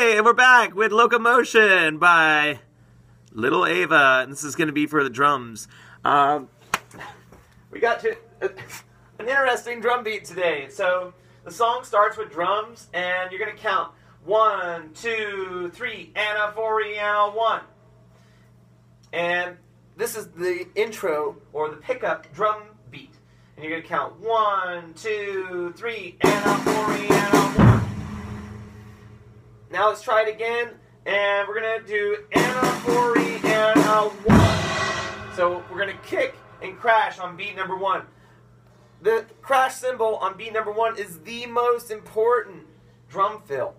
Hey, and we're back with Locomotion by Little Ava, and this is going to be for the drums. We got to an interesting drum beat today. So the song starts with drums, and you're going to count 1, 2, 3, and a 4, and a 1. And this is the intro or the pickup drum beat. And you're going to count 1, 2, 3, and a 4, and a 1. Now let's try it again, and we're going to do and a 4, and a 1. So we're going to kick and crash on beat number 1. The crash cymbal on beat number 1 is the most important drum fill.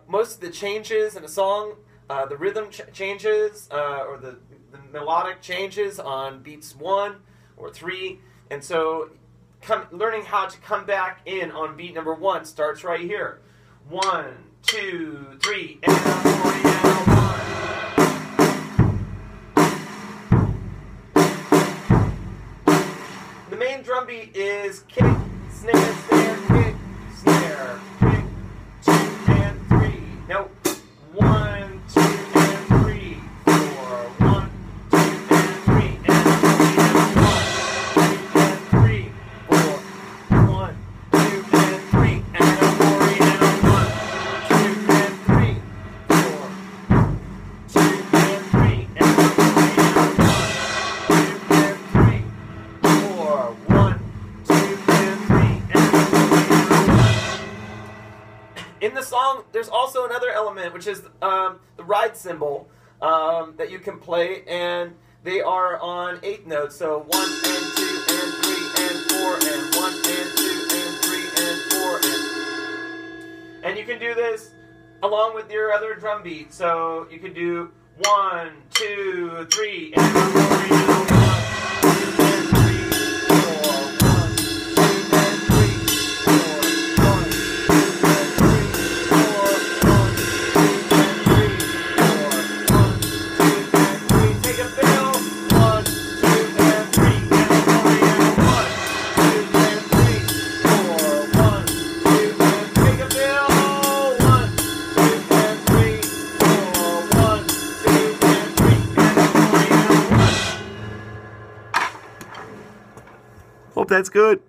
Most of the changes in a song, the rhythm changes, or the melodic changes on beats 1 or 3. And so learning how to come back in on beat number 1 starts right here. 1, 2, 3, and a 4, and a 1. The main drum beat is kick, snare, snare, kick, snare, kick, 2 and 3. Now, 1, 2 and 3, 4, 1, 2 and 3, and a 4, and a 1, 2 and 3, 4, 1, 2 and 3, and a 4, and a 1. In the song, there's also another element, which is the ride cymbal that you can play, and they are on 8th notes. So 1 and 2 and 3 and 4 and 1 and 2 and 3 and 4 and you can do this along with your other drum beat. So you can do 1, 2, 3 and 4 and 1. Hope that's good.